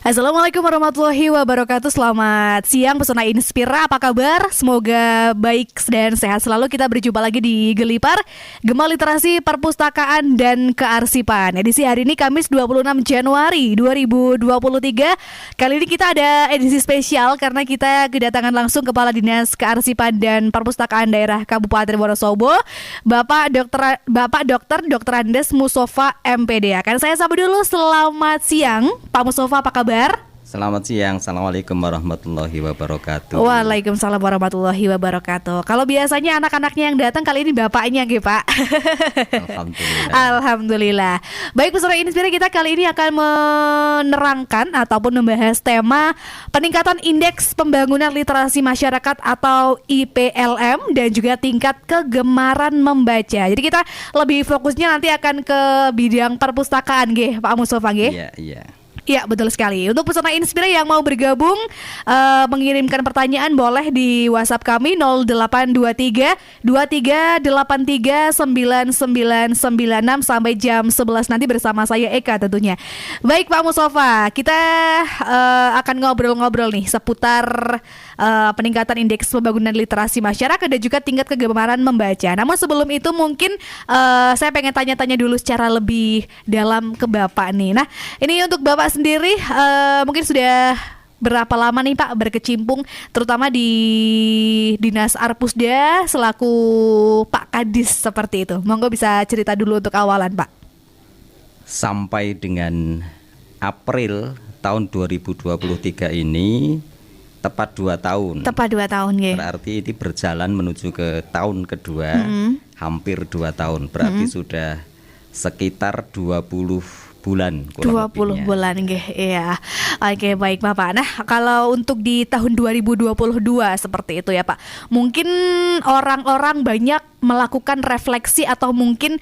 Assalamualaikum warahmatullahi wabarakatuh. Selamat siang Pesona Inspira, apa kabar? Semoga baik dan sehat selalu. Kita berjumpa lagi di Gelipar Gema Literasi Perpustakaan dan Kearsipan. Edisi hari ini Kamis 26 Januari 2023. Kali ini kita ada edisi spesial karena kita kedatangan langsung Kepala Dinas Kearsipan dan Perpustakaan Daerah Kabupaten Wonosobo, Bapak Dr. Andes Mustofa MPD. Akan saya sapa dulu. Selamat siang Pak Mustofa, apa kabar? Selamat siang, Assalamualaikum warahmatullahi wabarakatuh. Waalaikumsalam warahmatullahi wabarakatuh. Kalau biasanya anak-anaknya yang datang, kali ini bapaknya gitu Pak. Alhamdulillah. Alhamdulillah. Baik Pesona Inspira, kita kali ini akan menerangkan ataupun membahas tema peningkatan indeks pembangunan literasi masyarakat atau IPLM dan juga tingkat kegemaran membaca. Jadi kita lebih fokusnya nanti akan ke bidang perpustakaan nggih, Pak Mustofa nggih. Iya. Iya, betul sekali. Untuk Pesona Inspira yang mau bergabung, mengirimkan pertanyaan boleh di WhatsApp kami 0823 2383 9996 sampai jam 11 nanti bersama saya Eka tentunya. Baik Pak Mustofa, kita akan ngobrol-ngobrol nih seputar peningkatan indeks pembangunan literasi masyarakat dan juga tingkat kegemaran membaca. Namun sebelum itu mungkin saya pengen tanya-tanya dulu secara lebih dalam ke Bapak nih. Nah, ini untuk Bapak sendiri mungkin sudah berapa lama nih Pak berkecimpung terutama di Dinas Arpusda selaku Pak Kadis seperti itu? Monggo bisa cerita dulu untuk awalan Pak. Sampai dengan April tahun 2023 ini tepat 2 tahun. Tepat 2 tahun ya. Berarti ini berjalan menuju ke tahun kedua, hampir 2 tahun. Berarti sudah sekitar 20 bulan. 20 bulan nggih. Iya. Oke, baik Bapak. Nah, kalau untuk di tahun 2022 seperti itu ya Pak. Mungkin orang-orang banyak melakukan refleksi atau mungkin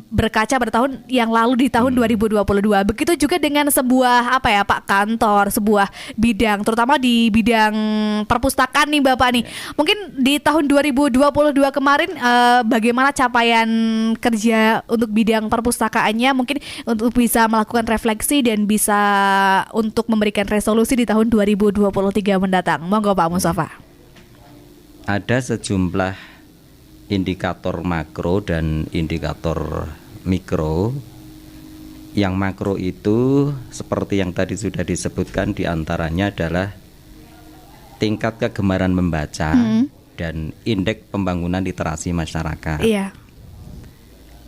berkaca pada tahun yang lalu di tahun 2022. Begitu juga dengan sebuah Pak kantor, sebuah bidang terutama di bidang perpustakaan nih Bapak nih. Mungkin di tahun 2022 kemarin bagaimana capaian kerja untuk bidang perpustakaannya mungkin untuk bisa melakukan refleksi dan bisa untuk memberikan resolusi di tahun 2023 mendatang. Monggo Pak Mustofa. Ada sejumlah indikator makro dan indikator mikro. Yang makro itu seperti yang tadi sudah disebutkan, diantaranya adalah tingkat kegemaran membaca dan indeks pembangunan literasi masyarakat. Iya.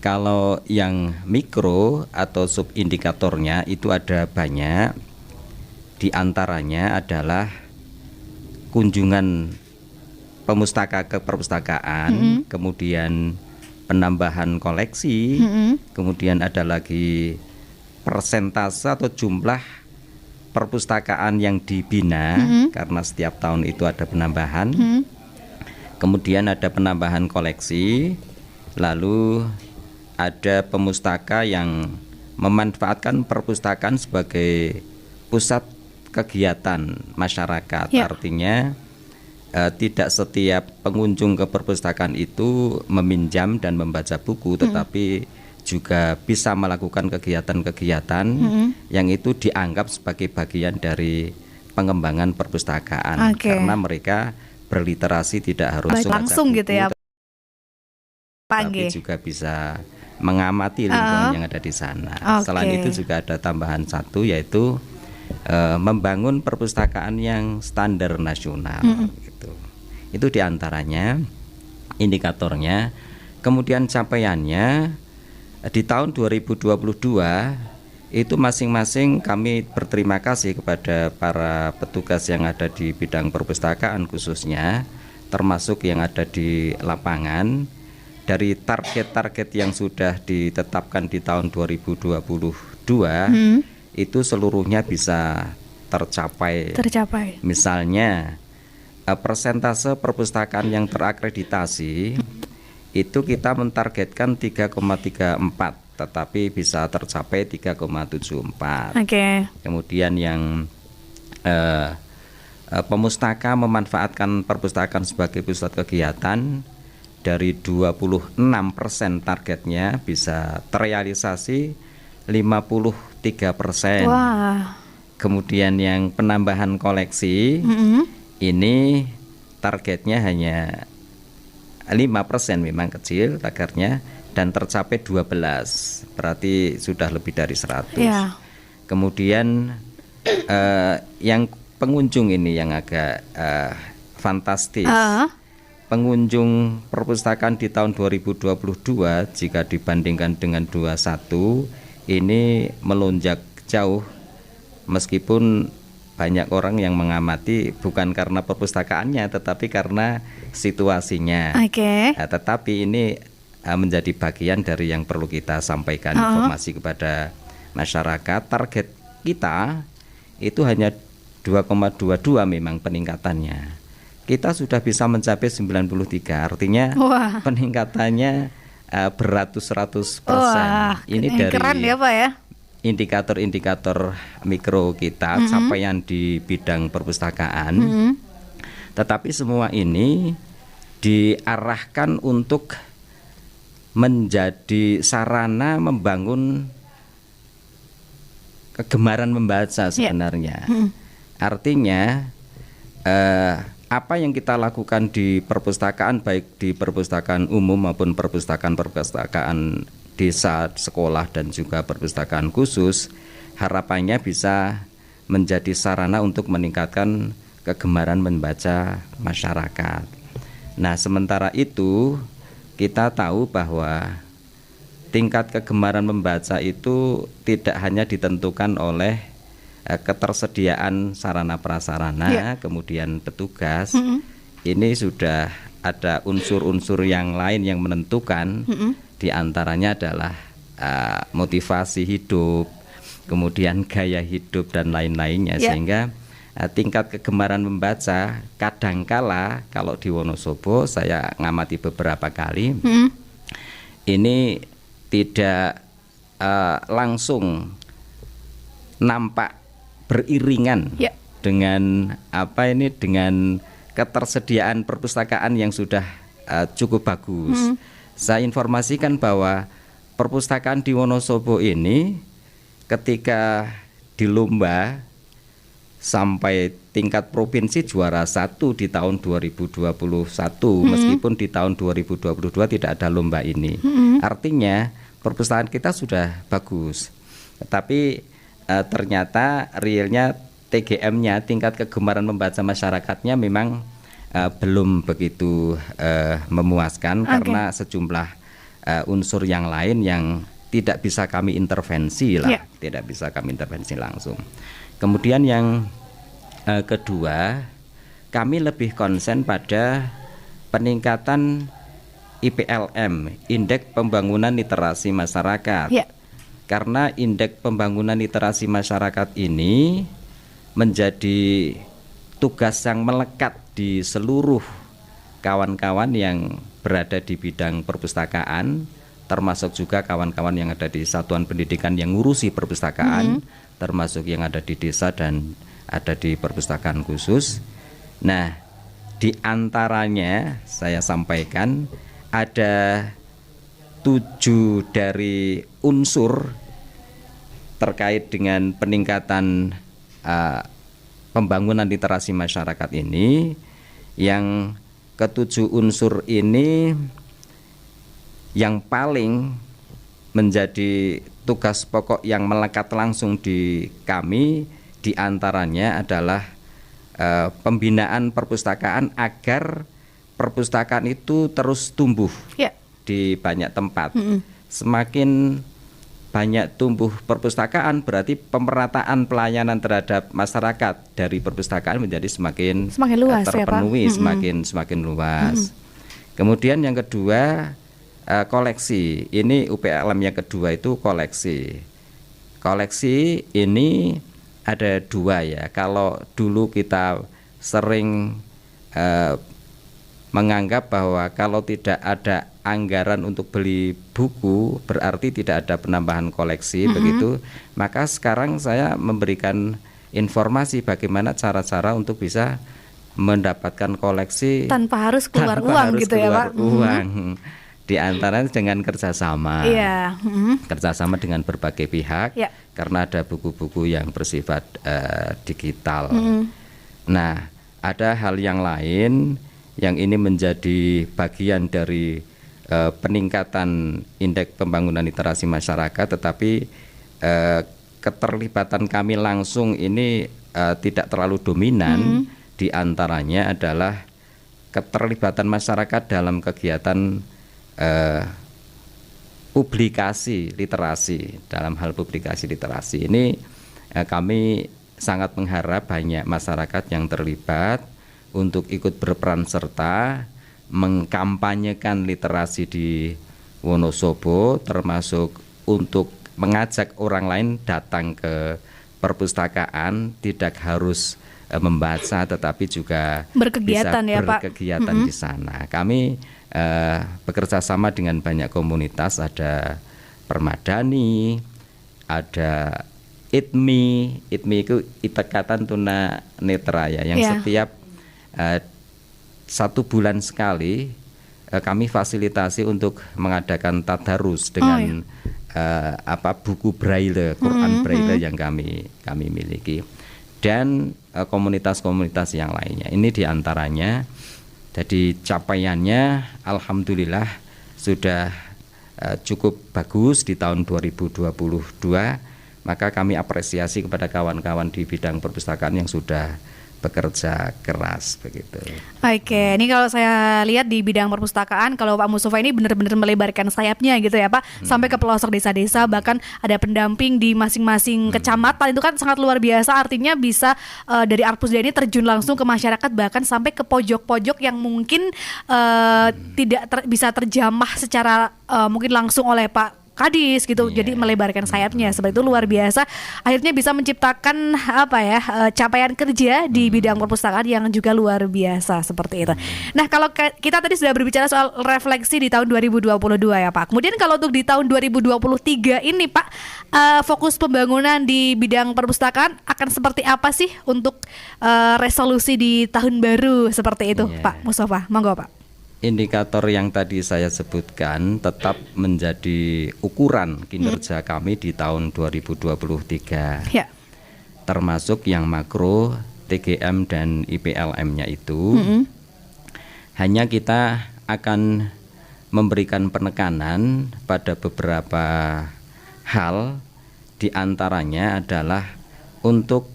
Kalau yang mikro atau subindikatornya itu ada banyak. Di antaranya adalah kunjungan pemustaka ke perpustakaan, kemudian penambahan koleksi, kemudian ada lagi persentase atau jumlah perpustakaan yang dibina, karena setiap tahun itu ada penambahan. Kemudian ada penambahan koleksi, lalu ada pemustaka yang memanfaatkan perpustakaan sebagai pusat kegiatan masyarakat. Artinya tidak setiap pengunjung ke perpustakaan itu meminjam dan membaca buku, tetapi juga bisa melakukan kegiatan-kegiatan yang itu dianggap sebagai bagian dari pengembangan perpustakaan. Karena mereka berliterasi tidak harus langsung buku, gitu ya, tapi juga bisa mengamati lingkungan yang ada di sana. Selain itu juga ada tambahan satu, yaitu membangun perpustakaan yang standar nasional. Itu diantaranya indikatornya. Kemudian capaiannya di tahun 2022 itu masing-masing kami berterima kasih kepada para petugas yang ada di bidang perpustakaan khususnya, termasuk yang ada di lapangan. Dari target-target yang sudah ditetapkan di tahun 2022 itu seluruhnya bisa tercapai. Misalnya persentase perpustakaan yang terakreditasi itu kita mentargetkan 3,34, tetapi bisa tercapai 3,74. Kemudian yang pemustaka memanfaatkan perpustakaan sebagai pusat kegiatan, dari 26% targetnya bisa terrealisasi 53%. Wah. Kemudian yang penambahan koleksi ini targetnya hanya 5%, memang kecil tagarnya, dan tercapai 12, berarti sudah lebih dari 100. Ya. Kemudian yang pengunjung ini yang agak fantastis. Pengunjung perpustakaan di tahun 2022 jika dibandingkan dengan 21 ini melonjak jauh, meskipun banyak orang yang mengamati bukan karena perpustakaannya tetapi karena situasinya. Oke. Nah, tetapi ini menjadi bagian dari yang perlu kita sampaikan informasi kepada masyarakat. Target kita itu hanya 2,22 memang peningkatannya. Kita sudah bisa mencapai 93, artinya peningkatannya beratus-ratus persen. Ini dari keren ya Pak ya. Indikator-indikator mikro kita, capaian di bidang perpustakaan. Tetapi semua ini diarahkan untuk menjadi sarana membangun kegemaran membaca sebenarnya. Artinya apa yang kita lakukan di perpustakaan, baik di perpustakaan umum maupun perpustakaan desa, sekolah, dan juga perpustakaan khusus, harapannya bisa menjadi sarana untuk meningkatkan kegemaran membaca masyarakat. Nah, sementara itu kita tahu bahwa tingkat kegemaran membaca itu tidak hanya ditentukan oleh ketersediaan sarana prasarana, kemudian petugas. Ini sudah ada unsur-unsur yang lain yang menentukan. Di antaranya adalah motivasi hidup, kemudian gaya hidup dan lain-lainnya, sehingga tingkat kegemaran membaca kadangkala kalau di Wonosobo saya ngamati beberapa kali ini tidak langsung nampak beriringan dengan dengan ketersediaan perpustakaan yang sudah cukup bagus. Saya informasikan bahwa perpustakaan di Wonosobo ini ketika di lomba sampai tingkat provinsi juara 1 di tahun 2021, meskipun di tahun 2022 tidak ada lomba ini. Artinya perpustakaan kita sudah bagus, tetapi ternyata realnya TGM-nya, tingkat kegemaran membaca masyarakatnya memang belum begitu memuaskan karena sejumlah unsur yang lain yang tidak bisa kami intervensi lah, tidak bisa kami intervensi langsung. Kemudian yang kedua, kami lebih konsen pada peningkatan IPLM, Indeks Pembangunan Literasi Masyarakat. Karena indeks pembangunan literasi masyarakat ini menjadi tugas yang melekat di seluruh kawan-kawan yang berada di bidang perpustakaan, termasuk juga kawan-kawan yang ada di satuan pendidikan yang ngurusi perpustakaan, termasuk yang ada di desa dan ada di perpustakaan khusus. Nah, di antaranya saya sampaikan ada 7 dari unsur terkait dengan peningkatan pembangunan literasi masyarakat ini. Yang ke-7 unsur ini yang paling menjadi tugas pokok yang melekat langsung di kami, di antaranya adalah pembinaan perpustakaan agar perpustakaan itu terus tumbuh di banyak tempat. Semakin banyak tumbuh perpustakaan berarti pemerataan pelayanan terhadap masyarakat dari perpustakaan menjadi semakin luas, terpenuhi, ya, Pak? semakin luas. Kemudian yang kedua, koleksi. Ini UPLM yang kedua itu koleksi. Koleksi ini ada 2 ya. Kalau dulu kita sering menganggap bahwa kalau tidak ada anggaran untuk beli buku berarti tidak ada penambahan koleksi, begitu. Maka sekarang saya memberikan informasi bagaimana cara-cara untuk bisa mendapatkan koleksi tanpa harus keluar uang gitu ya Pak. Di antaranya dengan kerjasama, Iya. kerjasama dengan berbagai pihak, Ya. karena ada buku-buku yang bersifat digital. Nah, ada hal yang lain yang ini menjadi bagian dari peningkatan indeks pembangunan literasi masyarakat, tetapi keterlibatan kami langsung ini tidak terlalu dominan. Di antaranya adalah keterlibatan masyarakat dalam kegiatan publikasi literasi. Dalam hal publikasi literasi ini kami sangat mengharap banyak masyarakat yang terlibat untuk ikut berperan serta mengkampanyekan literasi di Wonosobo, termasuk untuk mengajak orang lain datang ke perpustakaan, tidak harus membaca tetapi juga Berkegiatan bisa ya, Pak. berkegiatan di sana. Kami bekerja sama dengan banyak komunitas, ada Permadani, ada ITMI. ITMI itu Ikatan Tuna Netra ya, yang setiap 1 bulan sekali kami fasilitasi untuk mengadakan tadarus dengan buku braille, Quran braille yang kami miliki, dan komunitas-komunitas yang lainnya. Ini diantaranya. Jadi capaiannya alhamdulillah sudah cukup bagus di tahun 2022. Maka kami apresiasi kepada kawan-kawan di bidang perpustakaan yang sudah bekerja keras begitu. Oke, ini kalau saya lihat di bidang perpustakaan, kalau Pak Mustafa ini benar-benar melebarkan sayapnya gitu ya Pak, sampai ke pelosok desa-desa, bahkan ada pendamping di masing-masing kecamatan. Itu kan sangat luar biasa, artinya bisa dari Arpusda ini terjun langsung ke masyarakat, bahkan sampai ke pojok-pojok yang mungkin tidak bisa terjamah secara mungkin langsung oleh Pak Kadis gitu. Jadi melebarkan sayapnya seperti itu, luar biasa. Akhirnya bisa menciptakan capaian kerja di bidang perpustakaan yang juga luar biasa seperti itu. Nah, kalau kita tadi sudah berbicara soal refleksi di tahun 2022 ya Pak. Kemudian kalau untuk di tahun 2023 ini Pak, fokus pembangunan di bidang perpustakaan akan seperti apa sih untuk resolusi di tahun baru seperti itu Pak Mustafa? Monggo Pak. Indikator yang tadi saya sebutkan tetap menjadi ukuran kinerja kami di tahun 2023. Ya. Termasuk yang makro, TGM dan IPLM-nya itu. Hanya kita akan memberikan penekanan pada beberapa hal, di antaranya adalah untuk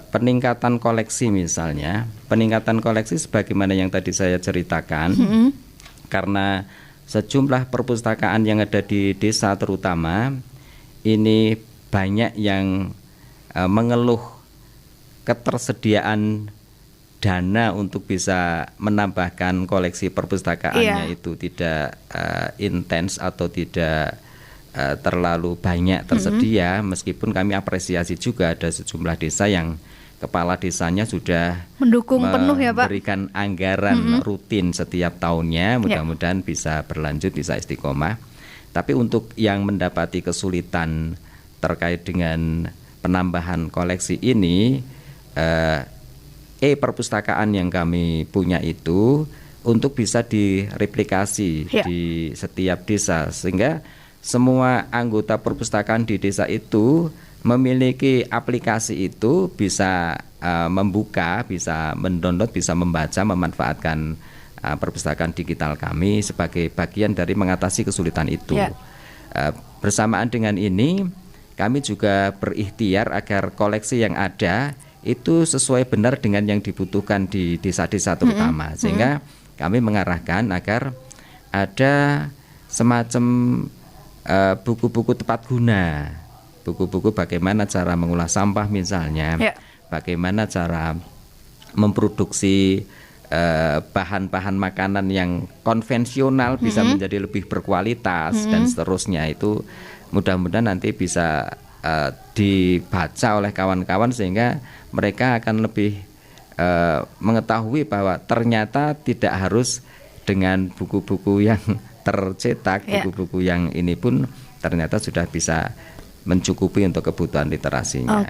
peningkatan koleksi misalnya. Peningkatan koleksi sebagaimana yang tadi saya ceritakan, karena sejumlah perpustakaan yang ada di desa terutama ini banyak yang mengeluh ketersediaan dana untuk bisa menambahkan koleksi perpustakaannya itu tidak intens atau tidak terlalu banyak tersedia. Meskipun kami apresiasi juga ada sejumlah desa yang kepala desanya sudah mendukung penuh ya Pak, memberikan anggaran rutin setiap tahunnya. Mudah-mudahan bisa berlanjut, bisa istiqomah. Tapi untuk yang mendapati kesulitan terkait dengan penambahan koleksi ini, perpustakaan yang kami punya itu untuk bisa direplikasi di setiap desa, sehingga semua anggota perpustakaan di desa itu memiliki aplikasi itu, bisa membuka, bisa mendownload, bisa membaca, memanfaatkan perpustakaan digital kami sebagai bagian dari mengatasi kesulitan itu. Bersamaan dengan ini, kami juga berikhtiar agar koleksi yang ada itu sesuai benar dengan yang dibutuhkan di desa-desa terutama, sehingga kami mengarahkan agar ada semacam buku-buku tepat guna, buku-buku bagaimana cara mengolah sampah misalnya, bagaimana cara memproduksi bahan-bahan makanan yang konvensional bisa menjadi lebih berkualitas dan seterusnya. Itu mudah-mudahan nanti bisa dibaca oleh kawan-kawan sehingga mereka akan lebih mengetahui bahwa ternyata tidak harus dengan buku-buku yang tercetak, buku-buku yang ini pun ternyata sudah bisa mencukupi untuk kebutuhan literasinya.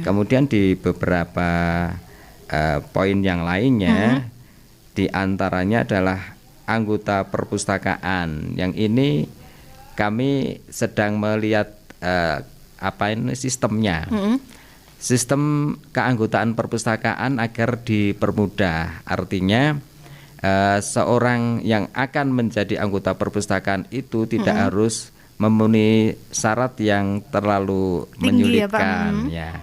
Kemudian di beberapa poin yang lainnya, di antaranya adalah anggota perpustakaan. Yang ini kami sedang melihat sistemnya. Sistem keanggotaan perpustakaan agar dipermudah. Artinya seorang yang akan menjadi anggota perpustakaan itu tidak harus memenuhi syarat yang terlalu tinggi, menyulitkan, ya.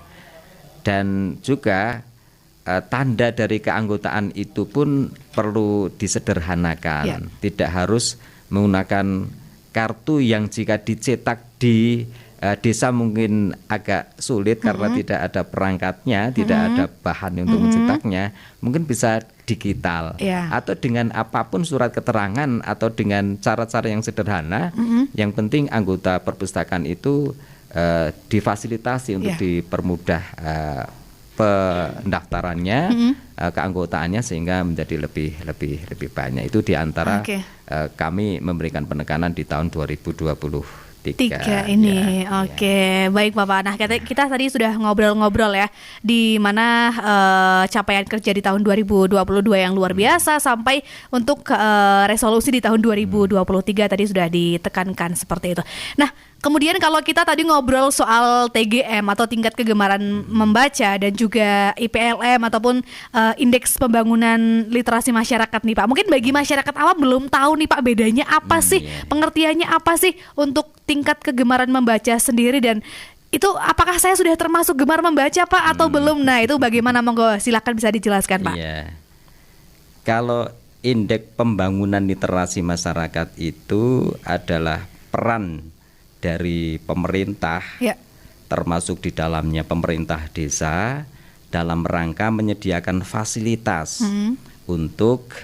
Dan juga tanda dari keanggotaan itu pun perlu disederhanakan. Ya. Tidak harus menggunakan kartu yang jika dicetak di desa mungkin agak sulit karena tidak ada perangkatnya, tidak ada bahan untuk mencetaknya, mungkin bisa digital, atau dengan apapun surat keterangan atau dengan cara-cara yang sederhana. Yang penting anggota perpustakaan itu difasilitasi untuk dipermudah pendaftarannya, keanggotaannya sehingga menjadi lebih banyak. Itu diantara kami memberikan penekanan di tahun 2023 ini. Baik Bapak. Nah kita tadi sudah ngobrol-ngobrol ya, di mana capaian kerja di tahun 2022 yang luar biasa sampai untuk resolusi di tahun 2023 tadi sudah ditekankan seperti itu. Nah, kemudian kalau kita tadi ngobrol soal TGM atau tingkat kegemaran membaca dan juga IPLM ataupun indeks pembangunan literasi masyarakat nih Pak. Mungkin bagi masyarakat awam belum tahu nih Pak, bedanya apa sih, pengertiannya apa sih untuk tingkat kegemaran membaca sendiri, dan itu apakah saya sudah termasuk gemar membaca Pak atau belum? Nah, itu bagaimana, monggo silakan bisa dijelaskan Pak. Iya. Kalau indeks pembangunan literasi masyarakat itu adalah peran dari pemerintah, termasuk di dalamnya pemerintah desa, dalam rangka menyediakan fasilitas untuk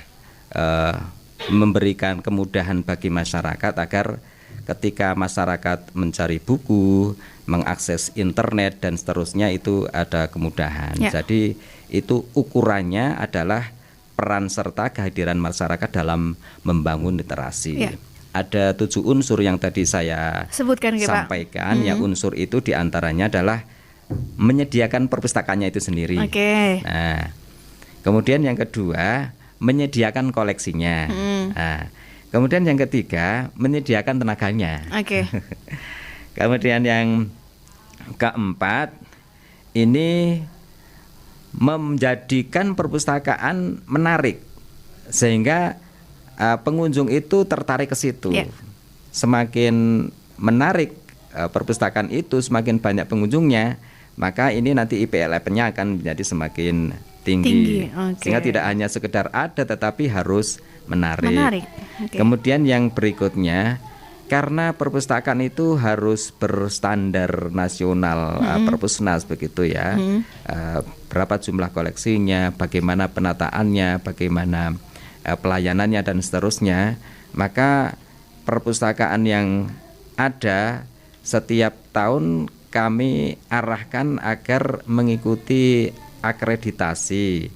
memberikan kemudahan bagi masyarakat agar ketika masyarakat mencari buku, mengakses internet dan seterusnya itu ada kemudahan. Jadi itu ukurannya adalah peran serta kehadiran masyarakat dalam membangun literasi. Ada 7 unsur yang tadi saya sebutkan, sampaikan. Yang unsur itu diantaranya adalah menyediakan perpustakaannya itu sendiri. Nah, kemudian yang kedua menyediakan koleksinya. Nah, kemudian yang ketiga menyediakan tenaganya. Kemudian yang keempat ini menjadikan perpustakaan menarik sehingga pengunjung itu tertarik ke situ. Semakin menarik perpustakaan itu, semakin banyak pengunjungnya, maka ini nanti IPLM-nya akan menjadi semakin tinggi. Sehingga tidak hanya sekedar ada tetapi harus menarik. Kemudian yang berikutnya, karena perpustakaan itu harus berstandar nasional, Perpusnas begitu ya. Berapa jumlah koleksinya, bagaimana penataannya, bagaimana pelayanannya dan seterusnya, maka perpustakaan yang ada setiap tahun kami arahkan agar mengikuti akreditasi.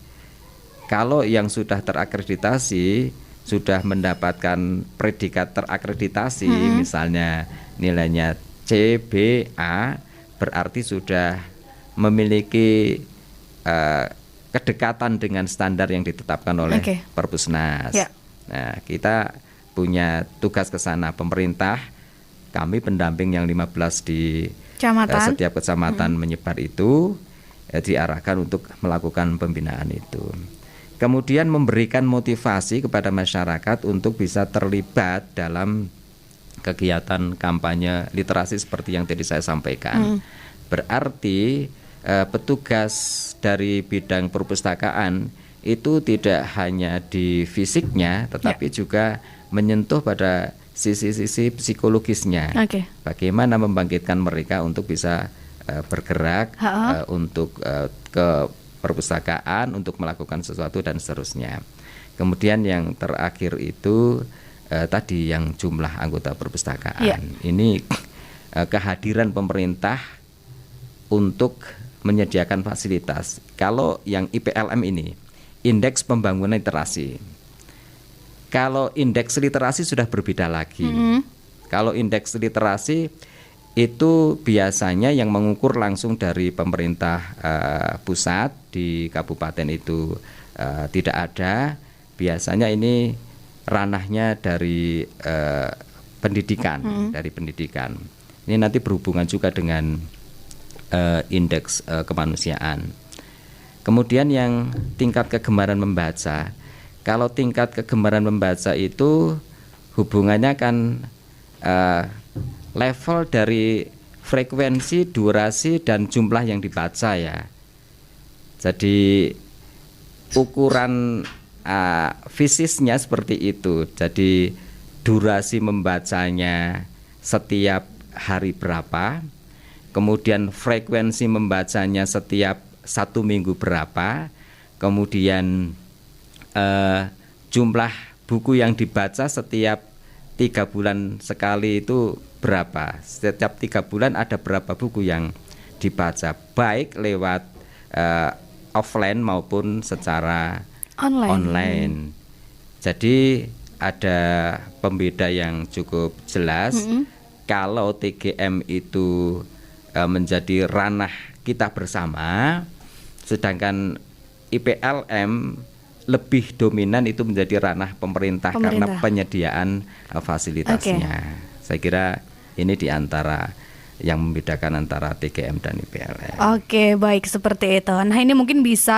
Kalau yang sudah terakreditasi, sudah mendapatkan predikat terakreditasi, misalnya nilainya CBA, berarti sudah memiliki kedekatan dengan standar yang ditetapkan oleh Perpusnas. Nah, kita punya tugas ke sana, pemerintah, kami pendamping yang 15 di setiap kecamatan menyebar itu diarahkan untuk melakukan pembinaan itu. Kemudian memberikan motivasi kepada masyarakat untuk bisa terlibat dalam kegiatan kampanye literasi seperti yang tadi saya sampaikan. Berarti petugas dari bidang perpustakaan itu tidak hanya di fisiknya, tetapi juga menyentuh pada sisi-sisi psikologisnya. Bagaimana membangkitkan mereka untuk bisa bergerak untuk ke perpustakaan untuk melakukan sesuatu dan seterusnya. Kemudian yang terakhir itu tadi yang jumlah anggota perpustakaan. Ini kehadiran pemerintah untuk menyediakan fasilitas. Kalau yang IPLM ini, indeks pembangunan literasi. Kalau indeks literasi sudah berbeda lagi. Kalau indeks literasi itu biasanya yang mengukur langsung dari pemerintah pusat, di kabupaten itu tidak ada. Biasanya ini ranahnya dari pendidikan, dari pendidikan. Ini nanti berhubungan juga dengan indeks kemanusiaan. Kemudian yang tingkat kegemaran membaca. Kalau tingkat kegemaran membaca itu hubungannya kan level dari frekuensi, durasi, dan jumlah yang dibaca ya. Jadi ukuran fisisnya seperti itu. Jadi durasi membacanya setiap hari berapa, kemudian frekuensi membacanya setiap 1 minggu berapa, kemudian jumlah buku yang dibaca setiap 3 bulan sekali itu berapa. Setiap 3 bulan ada berapa buku yang dibaca, baik lewat offline maupun secara online. Jadi ada pembeda yang cukup jelas. Kalau TGM itu menjadi ranah kita bersama, sedangkan IPLM lebih dominan itu menjadi ranah pemerintah. Karena penyediaan fasilitasnya. Saya kira ini di antara yang membedakan antara TGM dan IPLM. Oke, baik seperti itu. Nah, ini mungkin bisa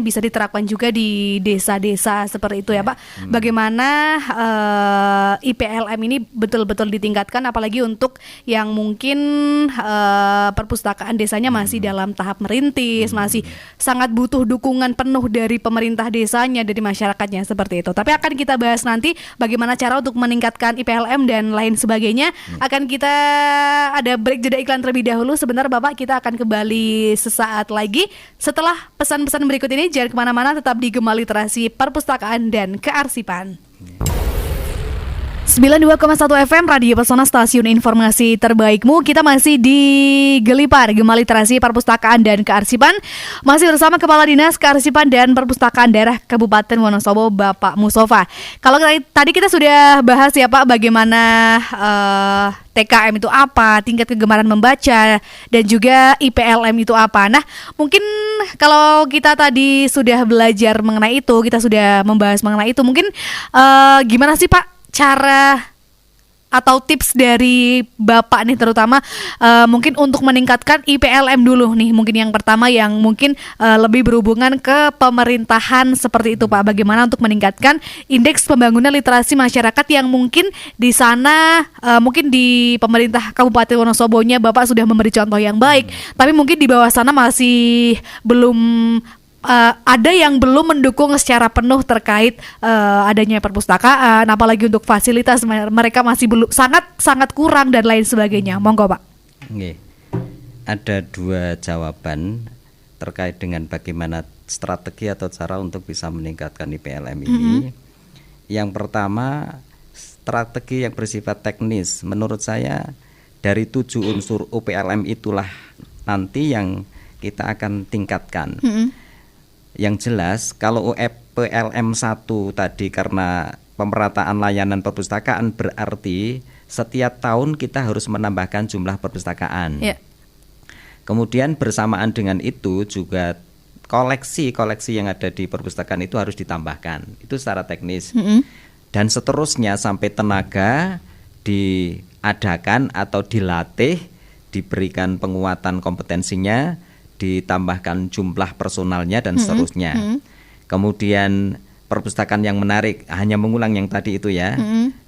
bisa diterapkan juga di desa-desa seperti itu ya, Pak. Bagaimana IPLM ini betul-betul ditingkatkan, apalagi untuk yang mungkin perpustakaan desanya masih dalam tahap merintis, masih sangat butuh dukungan penuh dari pemerintah desanya, dari masyarakatnya seperti itu. Tapi akan kita bahas nanti bagaimana cara untuk meningkatkan IPLM dan lain sebagainya. Akan kita ada break jeda iklan terlebih dahulu. Sebentar Bapak, kita akan kembali sesaat lagi setelah pesan-pesan berikut ini. Jangan kemana-mana, tetap di Gema Literasi Perpustakaan dan Kearsipan. 92,1 FM Radio Pesona, stasiun informasi terbaikmu. Kita masih di Gelipar Gema Literasi Perpustakaan dan Kearsipan. Masih bersama Kepala Dinas Kearsipan dan Perpustakaan Daerah Kabupaten Wonosobo, Bapak Mustofa. Kalau tadi kita sudah bahas ya Pak, bagaimana TKM itu apa, tingkat kegemaran membaca, dan juga IPLM itu apa. Nah, mungkin kalau kita tadi sudah belajar mengenai itu, kita sudah membahas mengenai itu, mungkin gimana sih Pak cara atau tips dari Bapak nih terutama mungkin untuk meningkatkan IPLM dulu nih, mungkin yang pertama yang mungkin lebih berhubungan ke pemerintahan seperti itu Pak. Bagaimana untuk meningkatkan indeks pembangunan literasi masyarakat yang mungkin di sana mungkin di pemerintah Kabupaten Wonosobo-nya Bapak sudah memberi contoh yang baik, tapi mungkin di bawah sana masih belum ada yang belum mendukung secara penuh terkait adanya perpustakaan, apalagi untuk fasilitas mereka masih belum sangat kurang dan lain sebagainya. Monggo Pak. Oke. Ada 2 jawaban terkait dengan bagaimana strategi atau cara untuk bisa meningkatkan IPLM ini. Yang pertama, strategi yang bersifat teknis. Menurut saya dari 7 unsur UPLM itulah nanti yang kita akan tingkatkan. Yang jelas kalau UPLM 1 tadi karena pemerataan layanan perpustakaan, berarti setiap tahun kita harus menambahkan jumlah perpustakaan. Kemudian bersamaan dengan itu juga koleksi yang ada di perpustakaan itu harus ditambahkan. Itu secara teknis. Dan seterusnya sampai tenaga diadakan atau dilatih, diberikan penguatan kompetensinya, ditambahkan jumlah personalnya dan seterusnya. Kemudian perpustakaan yang menarik, hanya mengulang yang tadi itu ya,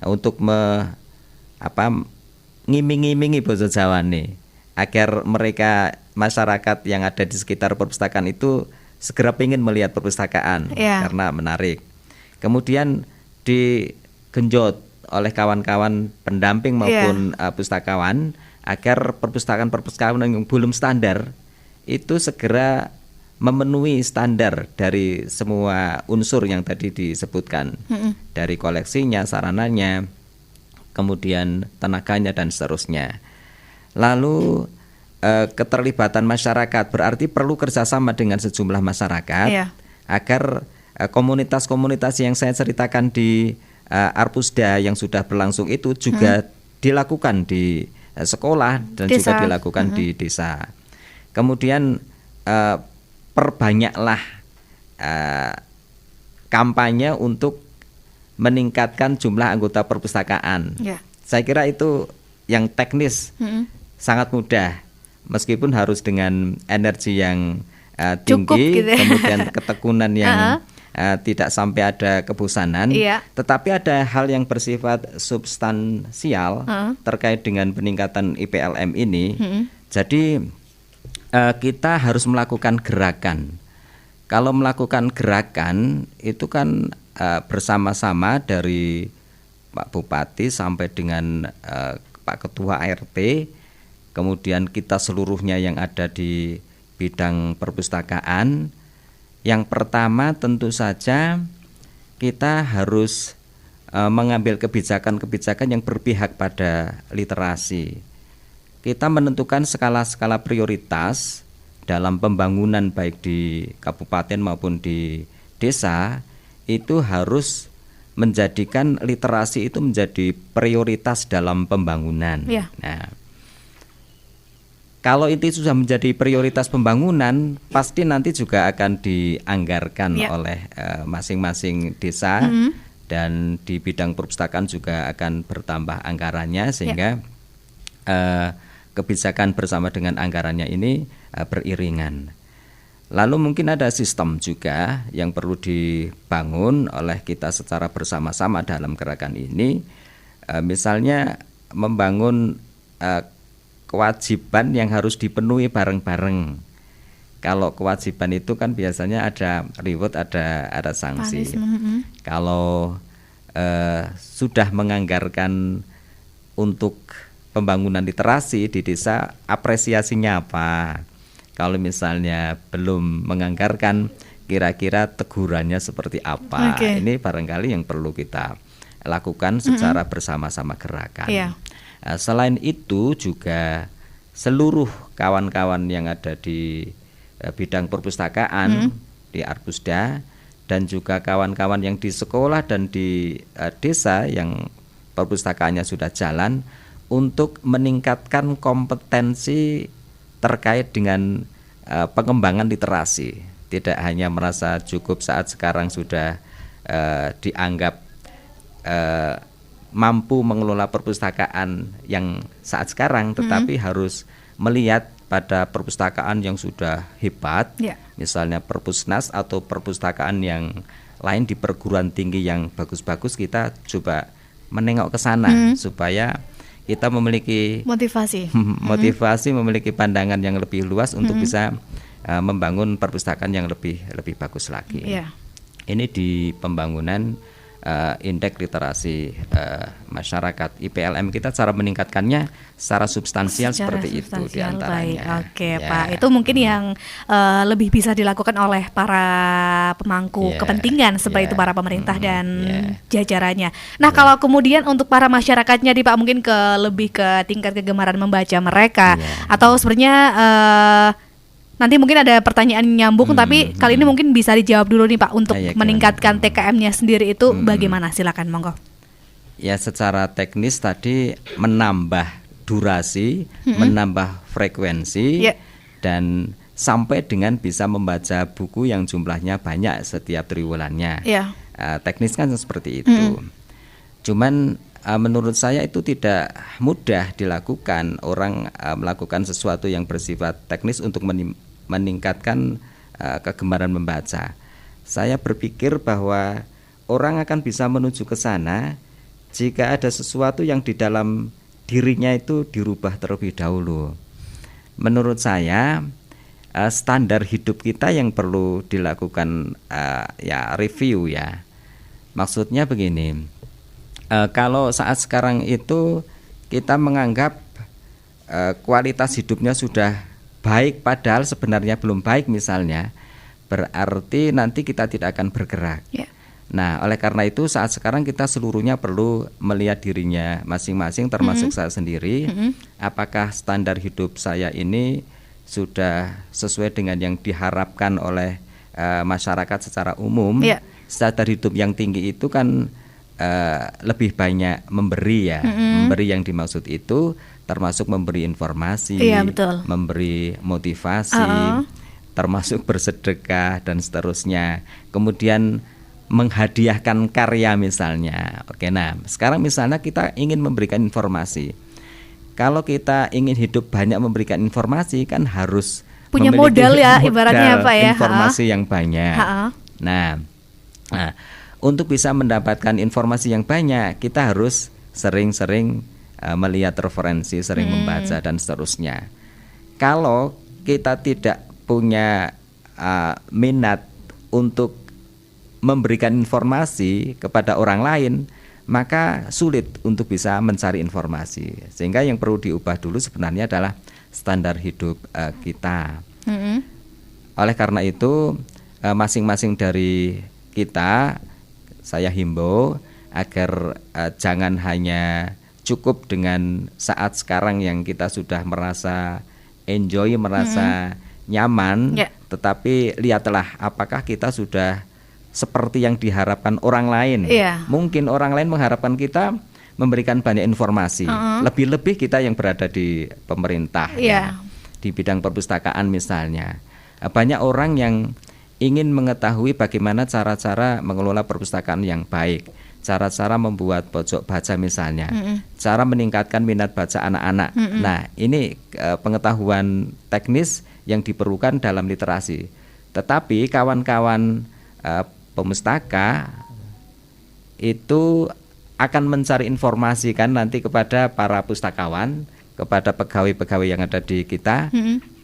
untuk ngiming-ngimingi bahasa Jawa nih, agar mereka masyarakat yang ada di sekitar perpustakaan itu segera ingin melihat perpustakaan karena menarik. Kemudian digenjot oleh kawan-kawan pendamping maupun pustakawan agar perpustakaan yang belum standar itu segera memenuhi standar dari semua unsur yang tadi disebutkan, dari koleksinya, sarananya, kemudian tenaganya dan seterusnya. Lalu keterlibatan masyarakat berarti perlu kerjasama dengan sejumlah masyarakat agar komunitas-komunitas yang saya ceritakan di Arpusda yang sudah berlangsung itu juga dilakukan di sekolah dan juga dilakukan di desa. Kemudian perbanyaklah kampanye untuk meningkatkan jumlah anggota perpustakaan. Saya kira itu yang teknis sangat mudah, meskipun harus dengan energi yang tinggi, cukup, gitu ya. Kemudian ketekunan yang tidak sampai ada kebosanan, tetapi ada hal yang bersifat substansial terkait dengan peningkatan IPLM ini. Jadi kita harus melakukan gerakan. Kalau melakukan gerakan itu kan bersama-sama dari Pak Bupati sampai dengan Pak Ketua ART, kemudian kita seluruhnya yang ada di bidang perpustakaan. Yang pertama tentu saja kita harus mengambil kebijakan-kebijakan yang berpihak pada literasi. Kita menentukan skala-skala prioritas dalam pembangunan baik di kabupaten maupun di desa, itu harus menjadikan literasi itu menjadi prioritas dalam pembangunan. Nah, kalau itu sudah menjadi prioritas pembangunan, pasti nanti juga akan dianggarkan oleh masing-masing desa, dan di bidang perpustakaan juga akan bertambah anggarannya, sehingga kebijakan bersama dengan anggarannya ini beriringan. Lalu mungkin ada sistem juga yang perlu dibangun oleh kita secara bersama-sama dalam gerakan ini, misalnya membangun kewajiban yang harus dipenuhi bareng-bareng. Kalau kewajiban itu kan biasanya ada reward, ada sanksi. Kalau sudah menganggarkan untuk pembangunan literasi di desa, apresiasinya apa? Kalau misalnya belum menganggarkan, kira-kira tegurannya seperti apa? Ini barangkali yang perlu kita lakukan secara bersama-sama gerakan. Selain itu juga seluruh kawan-kawan yang ada di bidang perpustakaan di Arbusda, dan juga kawan-kawan yang di sekolah dan di desa yang perpustakaannya sudah jalan, untuk meningkatkan kompetensi terkait dengan pengembangan literasi. Tidak hanya merasa cukup saat sekarang sudah dianggap mampu mengelola perpustakaan yang saat sekarang, tetapi harus melihat pada perpustakaan yang sudah hebat, misalnya Perpusnas atau perpustakaan yang lain di perguruan tinggi yang bagus-bagus, kita coba menengok ke sana supaya kita memiliki motivasi, memiliki pandangan yang lebih luas untuk bisa membangun perpustakaan yang lebih bagus lagi. Ini di pembangunan indeks literasi masyarakat. IPLM kita cara meningkatkannya secara substansial seperti itu diantaranya. Pak, itu mungkin yang lebih bisa dilakukan oleh para pemangku kepentingan seperti itu, para pemerintah dan jajarannya. Nah, kalau kemudian untuk para masyarakatnya nih Pak, mungkin lebih ke tingkat kegemaran membaca mereka, atau sebenarnya nanti mungkin ada pertanyaan nyambung, tapi kali ini mungkin bisa dijawab dulu nih Pak, untuk meningkatkan TKM-nya sendiri itu bagaimana? Silakan, monggo. Ya, secara teknis tadi menambah durasi, menambah frekuensi, dan sampai dengan bisa membaca buku yang jumlahnya banyak setiap triwulannya. Teknis kan seperti itu. Cuman menurut saya itu tidak mudah dilakukan. Orang melakukan sesuatu yang bersifat teknis untuk meningkatkan kegemaran membaca. Saya berpikir bahwa orang akan bisa menuju ke sana jika ada sesuatu yang di dalam dirinya itu dirubah terlebih dahulu. Menurut saya standar hidup kita yang perlu dilakukan review ya. Maksudnya begini, kalau saat sekarang itu kita menganggap kualitas hidupnya sudah baik padahal sebenarnya belum baik misalnya, berarti nanti kita tidak akan bergerak. Nah, oleh karena itu saat sekarang kita seluruhnya perlu melihat dirinya masing-masing, termasuk saya sendiri. Apakah standar hidup saya ini sudah sesuai dengan yang diharapkan oleh masyarakat secara umum? Standar hidup yang tinggi itu kan lebih banyak memberi ya. Memberi yang dimaksud itu termasuk memberi informasi, memberi motivasi, termasuk bersedekah dan seterusnya. Kemudian menghadiahkan karya misalnya. Oke, nah sekarang misalnya kita ingin memberikan informasi. Kalau kita ingin hidup banyak memberikan informasi kan harus punya memiliki modal ya, ibaratnya apa ya? Informasi yang banyak. Ha-ha. Nah, untuk bisa mendapatkan informasi yang banyak, kita harus sering-sering melihat referensi, sering membaca dan seterusnya. Kalau kita tidak punya minat untuk memberikan informasi kepada orang lain, maka sulit untuk bisa mencari informasi. Sehingga yang perlu diubah dulu sebenarnya adalah standar hidup kita. Oleh karena itu, masing-masing dari kita, saya himbau agar jangan hanya cukup dengan saat sekarang yang kita sudah merasa enjoy, merasa nyaman, tetapi lihatlah apakah kita sudah seperti yang diharapkan orang lain. Mungkin orang lain mengharapkan kita memberikan banyak informasi, lebih-lebih kita yang berada di pemerintah, ya, di bidang perpustakaan misalnya. Banyak orang yang ingin mengetahui bagaimana cara-cara mengelola perpustakaan yang baik, cara-cara membuat pojok baca misalnya, cara meningkatkan minat baca anak-anak. Nah, ini pengetahuan teknis yang diperlukan dalam literasi. Tetapi kawan-kawan pemustaka itu akan mencari informasi kan nanti kepada para pustakawan, kepada pegawai-pegawai yang ada di kita,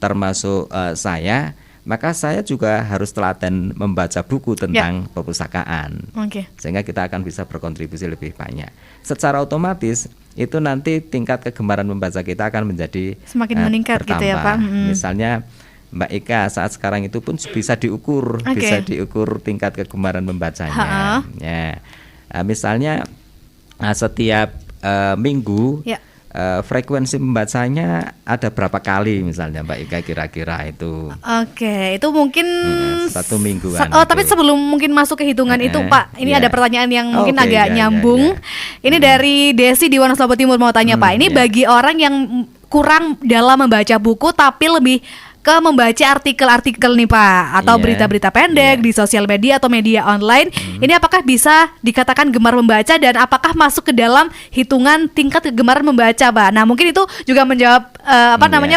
termasuk saya. Maka saya juga harus telaten membaca buku tentang perpustakaan, sehingga kita akan bisa berkontribusi lebih banyak. Secara otomatis itu nanti tingkat kegemaran membaca kita akan menjadi semakin meningkat bertambah. gitu ya Pak. Misalnya Mbak Ika saat sekarang itu pun bisa diukur, bisa diukur tingkat kegemaran membacanya. Ya, misalnya setiap minggu. Frekuensi membacanya ada berapa kali misalnya Mbak Ika kira-kira itu? Itu mungkin 1 mingguan. Tapi sebelum mungkin masuk ke hitungan itu Pak, ini ada pertanyaan yang mungkin agak nyambung. Ini dari Desi di Wonosobo Timur mau tanya Pak. Ini bagi orang yang kurang dalam membaca buku tapi lebih ke membaca artikel-artikel nih Pak, atau berita-berita pendek di sosial media atau media online. Ini apakah bisa dikatakan gemar membaca dan apakah masuk ke dalam hitungan tingkat kegemaran membaca Pak? Nah mungkin itu juga menjawab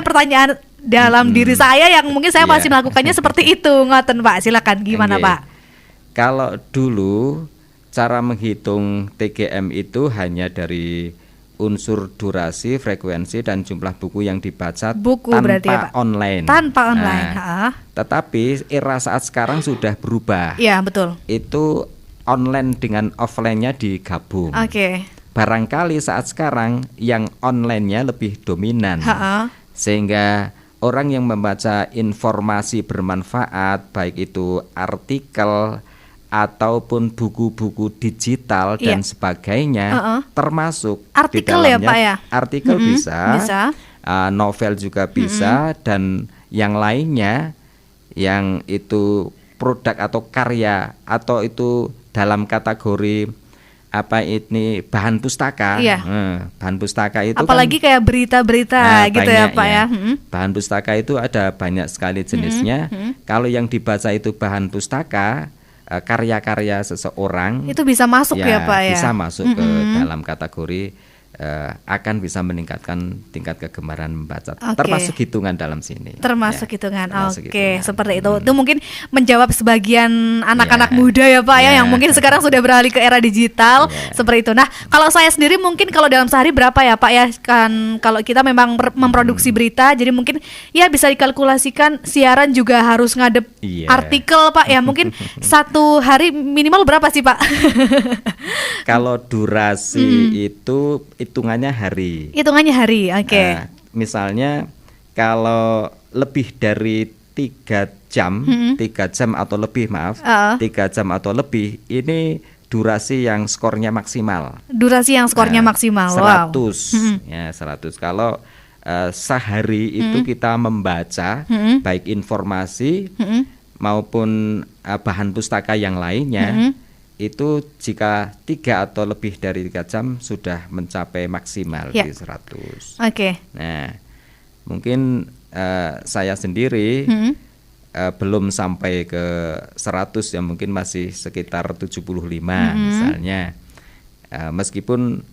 pertanyaan dalam diri saya yang mungkin saya masih melakukannya seperti itu. Ngoten Pak, silakan gimana Pak? Kalau dulu cara menghitung TGM itu hanya dari unsur durasi, frekuensi, dan jumlah buku yang dibaca tanpa online. Tetapi era saat sekarang sudah berubah. Iya, betul. Itu online dengan offline-nya digabung. Barangkali saat sekarang yang online-nya lebih dominan. Sehingga orang yang membaca informasi bermanfaat, baik itu artikel ataupun buku-buku digital dan sebagainya, termasuk artikel di dalamnya, ya Pak ya? Artikel bisa. Novel juga bisa, dan yang lainnya yang itu produk atau karya atau itu dalam kategori bahan pustaka. Bahan pustaka itu apalagi kayak berita-berita gitu ya Pak ya. Bahan pustaka itu ada banyak sekali jenisnya. Kalau yang dibaca itu bahan pustaka, karya-karya seseorang itu bisa masuk ya Pak ya. Bisa masuk ke dalam kategori akan bisa meningkatkan tingkat kegemaran membaca, termasuk hitungan dalam sini. Termasuk hitungan. Hitungan. Seperti itu. Itu mungkin menjawab sebagian anak-anak muda ya Pak ya, yang mungkin sekarang sudah beralih ke era digital seperti itu. Nah, kalau saya sendiri mungkin kalau dalam sehari berapa ya Pak ya, kan kalau kita memang memproduksi berita, jadi mungkin ya bisa dikalkulasikan siaran juga harus ngadep artikel Pak ya. Mungkin satu hari minimal berapa sih Pak? Kalau durasi itu hitungannya hari. Misalnya kalau lebih dari 3 jam, 3 jam atau lebih 3 jam atau lebih, ini durasi yang skornya maksimal. 100. Ya, 100. Kalau sehari itu kita membaca baik informasi maupun bahan pustaka yang lainnya, itu jika 3 atau lebih dari 3 jam sudah mencapai maksimal di 100. Nah, mungkin saya sendiri belum sampai ke 100 ya, mungkin masih sekitar 75 misalnya. Meskipun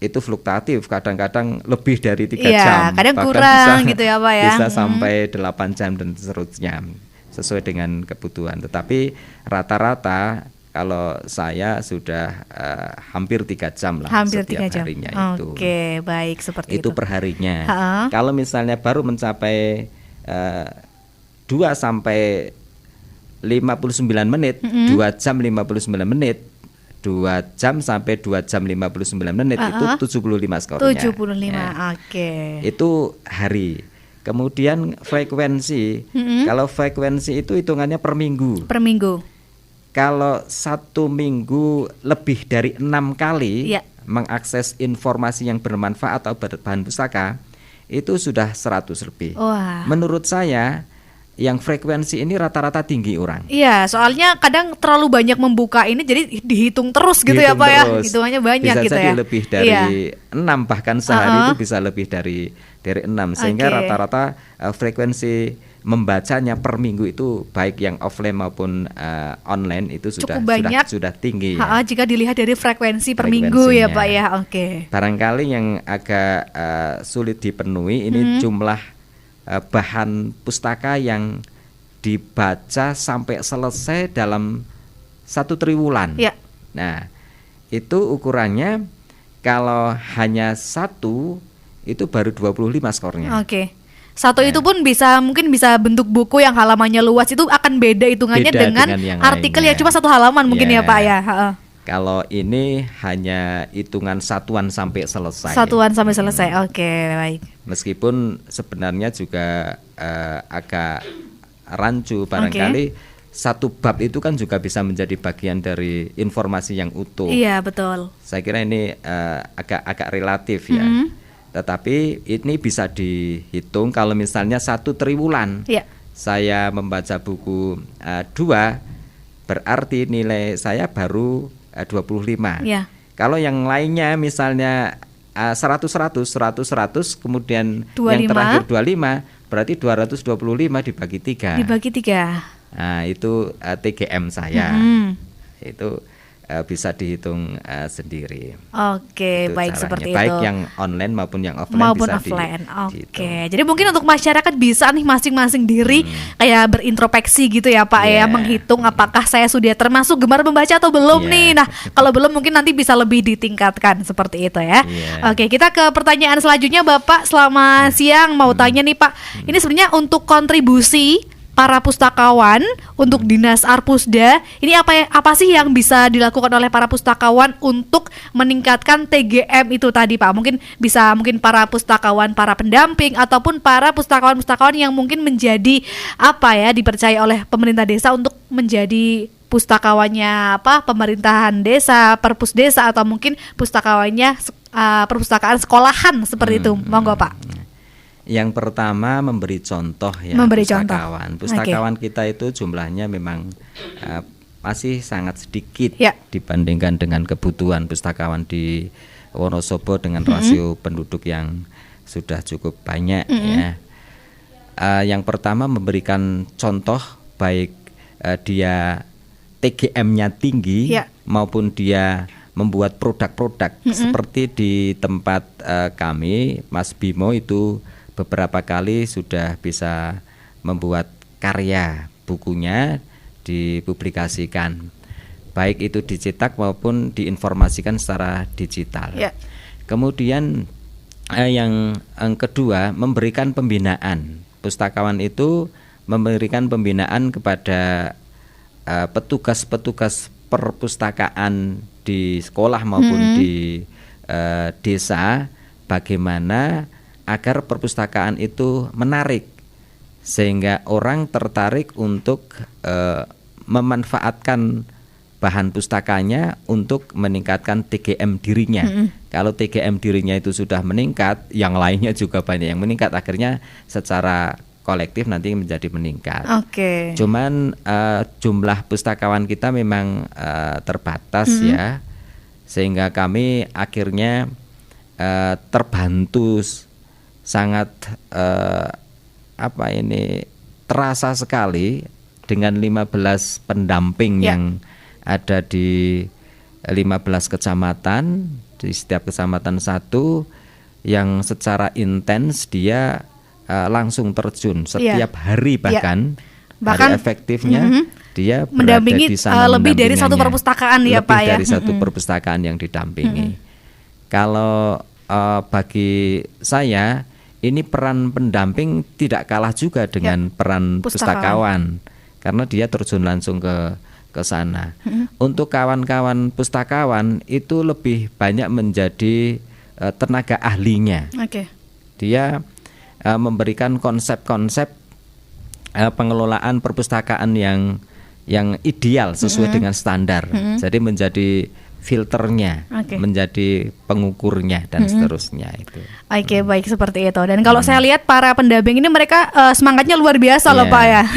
itu fluktuatif, kadang-kadang lebih dari 3 jam, kadang bahkan kurang gitu ya Pak ya. Bisa sampai 8 jam dan seterusnya, sesuai dengan kebutuhan. Tetapi rata-rata kalau saya sudah hampir 3 jam lah, hampir setiap 3 jam. harinya itu. Oke, baik, seperti itu. Itu perharinya. Kalau misalnya baru mencapai 2 sampai 59 menit, 2 jam 59 menit, 2 jam sampai 2 jam 59 menit itu 75 skornya. 75, ya. Oke. Itu hari. Kemudian frekuensi, kalau frekuensi itu hitungannya per minggu. Per minggu. Kalau 1 minggu lebih dari 6 kali mengakses informasi yang bermanfaat atau berbahan pustaka, itu sudah 100 lebih. Wah. Menurut saya yang frekuensi ini rata-rata tinggi orang. Iya, soalnya kadang terlalu banyak membuka ini jadi dihitung terus gitu ya Pak ya. Hitungannya banyak bisa gitu jadi ya. Lebih dari 6, bahkan sehari itu bisa lebih dari 6, sehingga rata-rata frekuensi membacanya per minggu itu baik yang offline maupun online itu cukup banyak, sudah tinggi. Ya. Jika dilihat dari frekuensi per minggu ya Pak ya. Oke. Barangkali yang agak sulit dipenuhi ini jumlah bahan pustaka yang dibaca sampai selesai dalam 1 triwulan. Ya. Nah, itu ukurannya kalau hanya 1 itu baru 25 skornya. Oke. 1 itu pun mungkin bisa bentuk buku yang halamannya luas, itu akan beda hitungannya dengan artikel yang cuma 1 halaman mungkin ya Pak ya. Kalau ini hanya hitungan satuan sampai selesai. Satuan sampai selesai. Oke, baik. Meskipun sebenarnya juga agak rancu, barangkali 1 bab itu kan juga bisa menjadi bagian dari informasi yang utuh. Iya, betul. Saya kira ini agak relatif ya. Tetapi ini bisa dihitung kalau misalnya 1 triwulan saya membaca buku 2, berarti nilai saya baru 25. Kalau yang lainnya misalnya 100, kemudian 25. Yang terakhir 25, berarti 225 dibagi 3. Nah, itu TGM saya. Itu bisa dihitung sendiri. Oke, itu baik, caranya. seperti Baik itu. Yang online maupun yang offline bisa Oke. Jadi mungkin untuk masyarakat bisa nih masing-masing diri kayak berintrospeksi gitu ya Pak ya, menghitung apakah saya sudah termasuk gemar membaca atau belum nih. Nah, kalau belum mungkin nanti bisa lebih ditingkatkan seperti itu ya. Oke, kita ke pertanyaan selanjutnya Bapak. Selamat siang, mau tanya nih Pak. Ini sebenarnya untuk kontribusi para pustakawan untuk Dinas Arpusda, ini apa sih yang bisa dilakukan oleh para pustakawan untuk meningkatkan TGM itu tadi Pak? Mungkin para pustakawan, para pendamping ataupun para pustakawan yang mungkin menjadi dipercaya oleh pemerintah desa untuk menjadi pustakawannya pemerintahan desa, perpus desa, atau mungkin pustakawannya perpustakaan sekolahan seperti itu. Monggo Pak. Yang pertama memberi contoh ya, pustakawan kita itu jumlahnya memang masih sangat sedikit dibandingkan dengan kebutuhan pustakawan di Wonosobo dengan rasio penduduk yang sudah cukup banyak ya. Yang pertama memberikan contoh, baik dia TGM-nya tinggi maupun dia membuat produk-produk seperti di tempat kami, Mas Bimo itu beberapa kali sudah bisa membuat karya, bukunya dipublikasikan, baik itu dicetak maupun diinformasikan secara digital. Kemudian yang kedua, memberikan pembinaan. Pustakawan itu memberikan pembinaan kepada petugas-petugas perpustakaan di sekolah maupun di desa, bagaimana agar perpustakaan itu menarik sehingga orang tertarik untuk memanfaatkan bahan pustakanya untuk meningkatkan TGM dirinya. Kalau TGM dirinya itu sudah meningkat, yang lainnya juga banyak yang meningkat, akhirnya secara kolektif nanti menjadi meningkat. Cuman jumlah pustakawan kita memang terbatas ya, sehingga kami akhirnya terbantu sangat terasa sekali dengan 15 pendamping yang ada di 15 kecamatan, di setiap kecamatan satu, yang secara intens dia langsung terjun setiap hari, bahkan hari efektifnya dia mendampingi berada di sana, lebih dari satu perpustakaan ya Pak ya. Lebih dari satu perpustakaan yang didampingi. Kalau bagi saya ini peran pendamping tidak kalah juga dengan peran pustakawan, karena dia terjun langsung ke sana. Untuk kawan-kawan pustakawan itu lebih banyak menjadi tenaga ahlinya. Dia memberikan konsep-konsep pengelolaan perpustakaan yang ideal sesuai dengan standar. Jadi menjadi filternya, menjadi pengukurnya dan seterusnya itu. Baik seperti itu. Dan kalau saya lihat para pendamping ini mereka semangatnya luar biasa loh Pak ya.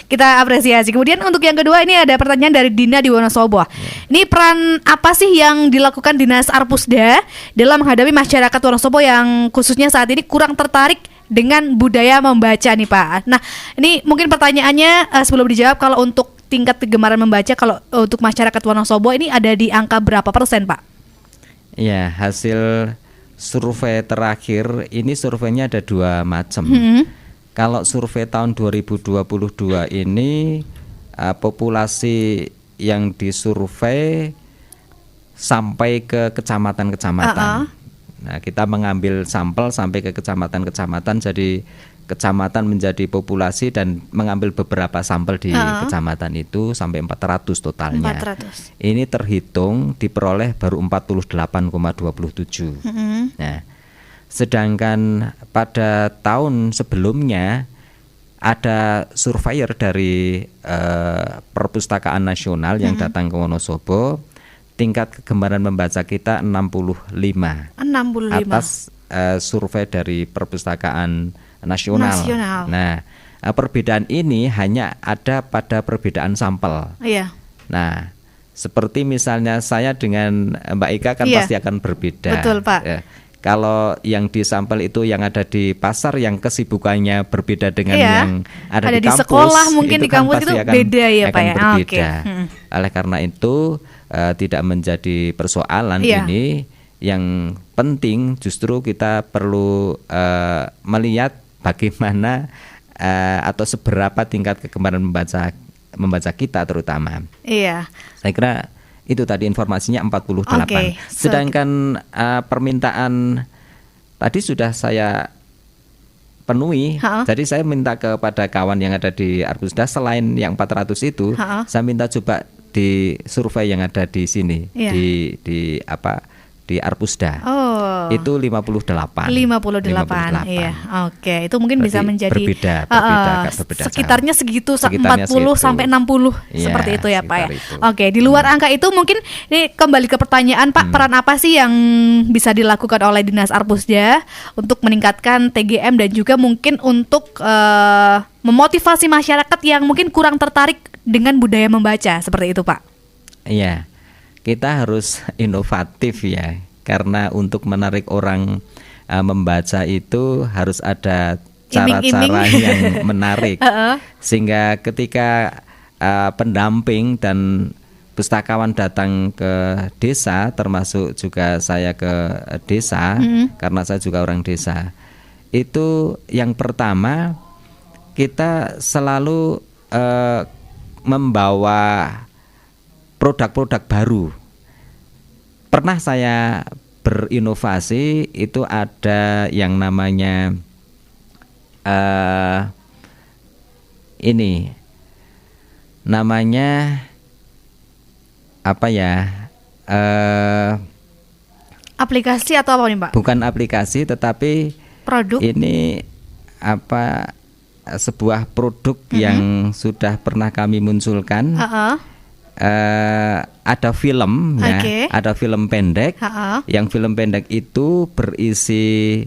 Kita apresiasi. Kemudian untuk yang kedua ini ada pertanyaan dari Dina di Wonosobo. Ini peran apa sih yang dilakukan Dinas Arpusda dalam menghadapi masyarakat Wonosobo yang khususnya saat ini kurang tertarik dengan budaya membaca nih Pak. Nah, ini mungkin pertanyaannya sebelum dijawab, kalau untuk tingkat kegemaran membaca kalau untuk masyarakat Wonosobo ini ada di angka berapa persen Pak? Ya, hasil survei terakhir ini surveinya ada 2 macam. Kalau survei tahun 2022 ini populasi yang disurvei sampai ke kecamatan-kecamatan. Nah, kita mengambil sampel sampai ke kecamatan-kecamatan, jadi kecamatan menjadi populasi dan mengambil beberapa sampel di kecamatan itu sampai 400 totalnya. 400. Ini terhitung diperoleh baru 48,27. Nah, sedangkan pada tahun sebelumnya ada surveyor dari Perpustakaan Nasional yang datang ke Wonosobo, tingkat kegemaran membaca kita 65. Atas survei dari Perpustakaan Nasional. Nah, perbedaan ini hanya ada pada perbedaan sampel. Nah, seperti misalnya saya dengan Mbak Ika kan pasti akan berbeda. Betul Pak. Kalau yang di sampel itu yang ada di pasar, yang kesibukannya berbeda dengan yang ada di kampus, di sekolah mungkin itu di kampus kan itu akan, beda ya Pak ya. Berbeda. Oleh karena itu tidak menjadi persoalan ini. Yang penting justru kita perlu melihat bagaimana atau seberapa tingkat kegemaran membaca kita terutama. Saya kira itu tadi informasinya 48. Sedangkan permintaan tadi sudah saya penuhi. Jadi saya minta kepada kawan yang ada di Arpusda, selain yang 400 itu, saya minta coba di survei yang ada di sini, di Arpusda. Itu 58. Iya. Itu mungkin berarti bisa menjadi berbeda sekitarnya segitu, 40 sampai 60 seperti itu ya Pak ya. Itu. Di luar angka itu mungkin ini kembali ke pertanyaan Pak, peran apa sih yang bisa dilakukan oleh Dinas Arpusda untuk meningkatkan TGM dan juga mungkin untuk memotivasi masyarakat yang mungkin kurang tertarik dengan budaya membaca seperti itu Pak? Iya. Kita harus inovatif ya, karena untuk menarik orang membaca itu harus ada cara-cara yang menarik. Sehingga ketika pendamping dan pustakawan datang ke desa, termasuk juga saya ke desa, karena saya juga orang desa, itu yang pertama kita selalu membawa produk-produk baru. Pernah saya berinovasi, itu ada yang namanya ini namanya apa ya? Aplikasi atau apa nih Pak? Bukan aplikasi, tetapi produk. Ini apa? Sebuah produk yang sudah pernah kami munculkan. Ada film ya, ada film pendek. Yang film pendek itu berisi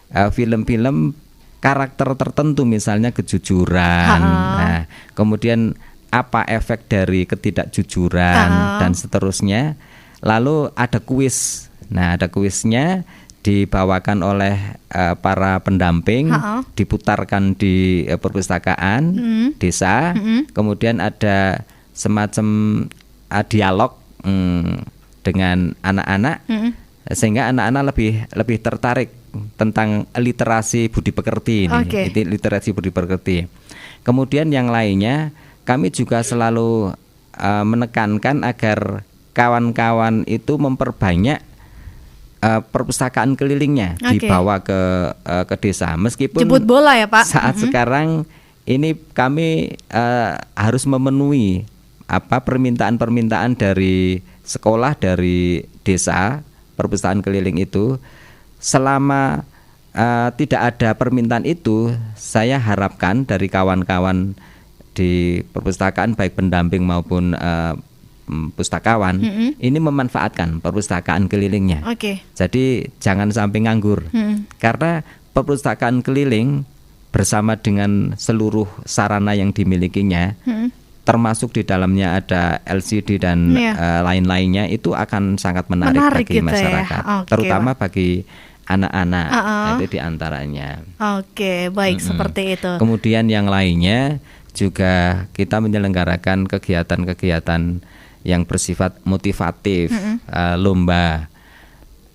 film-film karakter tertentu, misalnya kejujuran. Nah, kemudian apa efek dari ketidakjujuran dan seterusnya. Lalu ada kuis. Nah, ada kuisnya dibawakan oleh para pendamping, diputarkan di perpustakaan desa, kemudian ada semacam dialog dengan anak-anak, sehingga anak-anak lebih tertarik tentang literasi budi pekerti ini. Itu literasi budi pekerti. Kemudian yang lainnya, kami juga selalu menekankan agar kawan-kawan itu memperbanyak perpustakaan kelilingnya, dibawa ke desa. Meskipun jemput bola ya Pak. Saat sekarang ini kami harus memenuhi permintaan-permintaan dari sekolah, dari desa, perpustakaan keliling itu. Selama tidak ada permintaan itu, saya harapkan dari kawan-kawan di perpustakaan, baik pendamping maupun pustakawan, ini memanfaatkan perpustakaan kelilingnya. Jadi jangan sampai nganggur, karena perpustakaan keliling bersama dengan seluruh sarana yang dimilikinya, termasuk di dalamnya ada LCD dan lain-lainnya, itu akan sangat menarik bagi masyarakat, terutama bagi anak-anak, itu diantaranya. Baik, seperti itu. Kemudian yang lainnya juga kita menyelenggarakan kegiatan-kegiatan yang bersifat motivatif, lomba.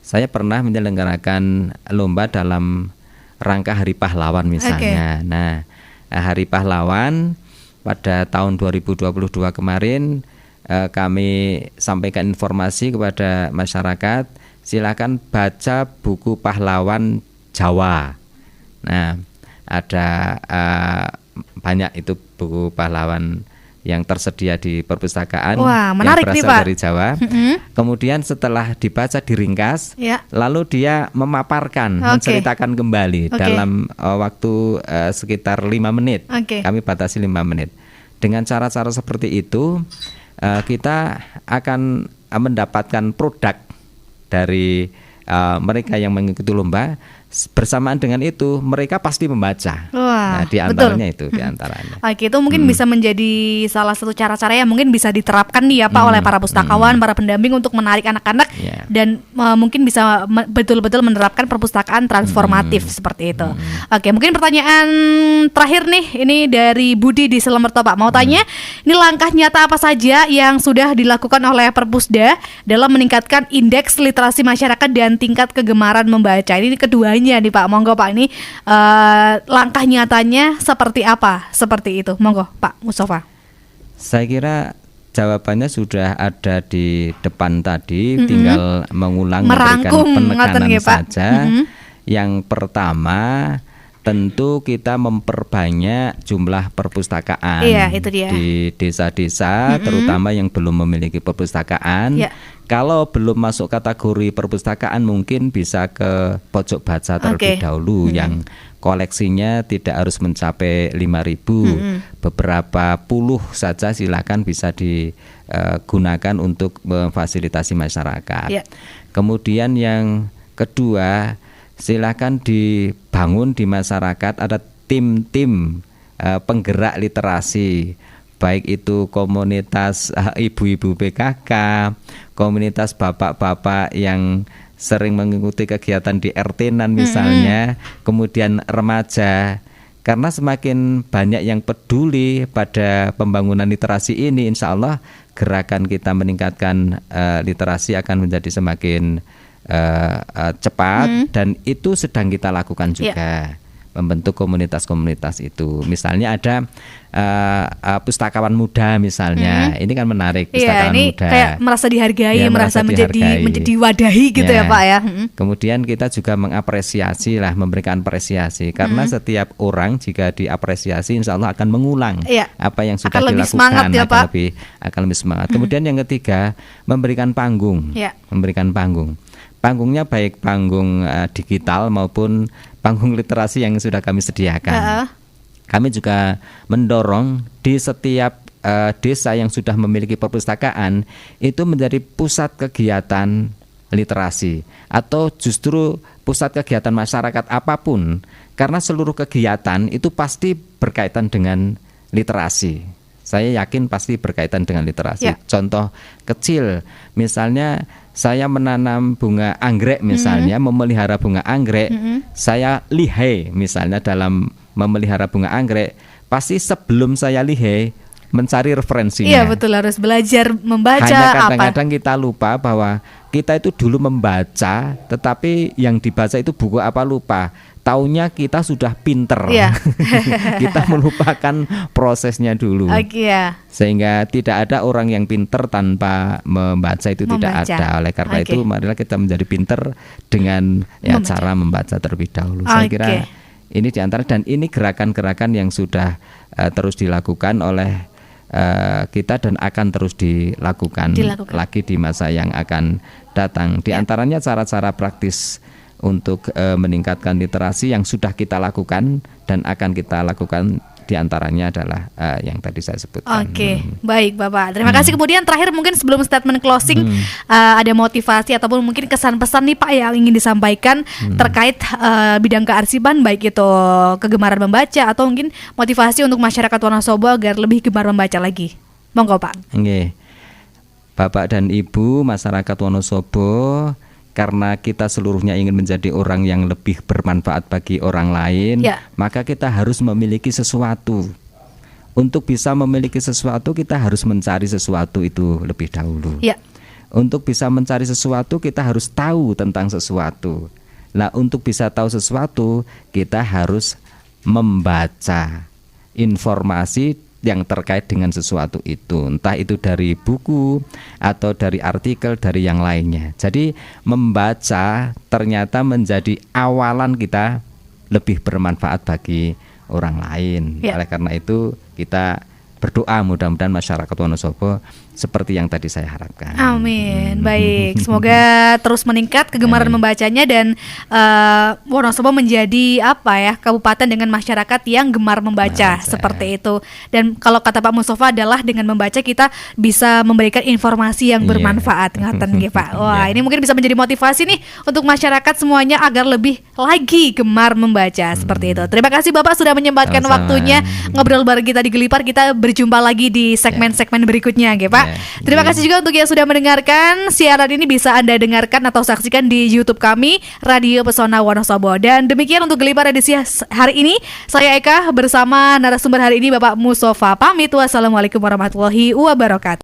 Saya pernah menyelenggarakan lomba dalam rangka Hari Pahlawan misalnya. Nah, Hari Pahlawan pada tahun 2022 kemarin kami sampaikan informasi kepada masyarakat, silakan baca buku pahlawan Jawa. Nah, ada banyak itu buku pahlawan yang tersedia di perpustakaan. Wah, menarik yang berasal nih, Pak. dari Jawa. Kemudian setelah dibaca diringkas, lalu dia memaparkan, menceritakan kembali dalam waktu sekitar 5 menit. Kami batasi 5 menit. Dengan cara-cara seperti itu, kita akan mendapatkan produk dari mereka yang mengikuti lomba. Bersamaan dengan itu mereka pasti membaca. Nah, di antaranya itu, di antaranya. Itu mungkin bisa menjadi salah satu cara-cara yang mungkin bisa diterapkan nih ya Pak oleh para pustakawan, para pendamping untuk menarik anak-anak dan mungkin bisa betul-betul menerapkan perpustakaan transformatif seperti itu. Mungkin pertanyaan terakhir nih, ini dari Budi di Selamerto Pak. Mau tanya, ini langkah nyata apa saja yang sudah dilakukan oleh Perpusda dalam meningkatkan indeks literasi masyarakat dan tingkat kegemaran membaca? Ini keduanya nih Pak, monggo Pak, ini langkah nyatanya seperti apa? Seperti itu, monggo Pak Mustafa. Saya kira jawabannya sudah ada di depan tadi, tinggal mengulang, memberikan penekanan saja. Yang pertama, tentu kita memperbanyak jumlah perpustakaan itu dia. Di desa-desa, terutama yang belum memiliki perpustakaan. Kalau belum masuk kategori perpustakaan, mungkin bisa ke pojok baca terlebih dahulu, yang koleksinya tidak harus mencapai 5.000, beberapa puluh saja silakan bisa digunakan untuk memfasilitasi masyarakat. Kemudian yang kedua, silakan dibangun di masyarakat ada tim-tim penggerak literasi, baik itu komunitas ibu-ibu PKK, komunitas bapak-bapak yang sering mengikuti kegiatan di RT-nan misalnya, kemudian remaja. Karena semakin banyak yang peduli pada pembangunan literasi ini, insya Allah gerakan kita meningkatkan literasi akan menjadi semakin cepat, dan itu sedang kita lakukan juga. Membentuk komunitas-komunitas itu. Misalnya ada pustakawan muda misalnya. Ini kan menarik, pustakawan ini muda. Kayak merasa dihargai, merasa menjadi wadahi gitu ya Pak ya. Kemudian kita juga mengapresiasi lah, memberikan apresiasi. Karena setiap orang jika diapresiasi, insya Allah akan mengulang apa yang sudah akan dilakukan. Lebih semangat ya, Pak. Akan lebih semangat. Kemudian yang ketiga, memberikan panggung. Memberikan panggung. Panggungnya baik panggung digital maupun panggung literasi yang sudah kami sediakan. Kami juga mendorong di setiap desa yang sudah memiliki perpustakaan itu menjadi pusat kegiatan literasi, atau justru pusat kegiatan masyarakat apapun, karena seluruh kegiatan itu pasti berkaitan dengan literasi. saya yakin pasti berkaitan dengan literasi. Ya. Contoh kecil, misalnya saya menanam bunga anggrek misalnya, memelihara bunga anggrek, saya lihai misalnya dalam memelihara bunga anggrek, pasti sebelum saya lihai mencari referensinya. Iya betul, harus belajar membaca. Hanya kadang-kadang kita lupa bahwa kita itu dulu membaca, tetapi yang dibaca itu buku apa lupa. Taunya kita sudah pinter. Iya. Kita melupakan prosesnya dulu. Ya. Sehingga tidak ada orang yang pinter tanpa membaca, itu tidak ada. Oleh karena itu marilah kita menjadi pinter dengan cara membaca terlebih dahulu. Saya kira ini diantara, dan ini gerakan-gerakan yang sudah terus dilakukan oleh kita dan akan terus dilakukan lagi di masa yang akan datang. Di antaranya cara-cara praktis untuk meningkatkan literasi yang sudah kita lakukan dan akan kita lakukan, di antaranya adalah yang tadi saya sebutkan. Baik Bapak. Terima kasih. Kemudian terakhir mungkin sebelum statement closing, ada motivasi ataupun mungkin kesan-pesan nih Pak yang ingin disampaikan terkait bidang kearsipan, baik itu kegemaran membaca atau mungkin motivasi untuk masyarakat Wonosobo agar lebih gemar membaca lagi. Monggo Pak. Bapak dan Ibu masyarakat Wonosobo, karena kita seluruhnya ingin menjadi orang yang lebih bermanfaat bagi orang lain, maka kita harus memiliki sesuatu. Untuk bisa memiliki sesuatu, kita harus mencari sesuatu itu lebih dahulu. Untuk bisa mencari sesuatu, kita harus tahu tentang sesuatu. Nah, untuk bisa tahu sesuatu, kita harus membaca informasi yang terkait dengan sesuatu itu, entah itu dari buku atau dari artikel, dari yang lainnya. Jadi membaca ternyata menjadi awalan kita lebih bermanfaat bagi orang lain. Oleh karena itu kita berdoa mudah-mudahan masyarakat Wonosobo seperti yang tadi saya harapkan. Amin. Baik, semoga terus meningkat kegemaran membacanya dan Wonosobo menjadi kabupaten dengan masyarakat yang gemar membaca seperti itu. Dan kalau kata Pak Mustafa adalah dengan membaca kita bisa memberikan informasi yang bermanfaat. Ngaten nggih Pak. Wah, ini mungkin bisa menjadi motivasi nih untuk masyarakat semuanya agar lebih lagi gemar membaca seperti itu. Terima kasih Bapak sudah menyempatkan waktunya ngobrol bareng kita di Gelipar. Kita berjumpa lagi di segmen-segmen berikutnya nggih Pak. Terima kasih juga untuk yang sudah mendengarkan. Siaran ini bisa Anda dengarkan atau saksikan di YouTube kami, Radio Pesona Wonosobo. Dan demikian untuk Gelipar edisi hari ini. Saya Eka bersama narasumber hari ini Bapak Mustafa pamit. Wassalamualaikum warahmatullahi wabarakatuh.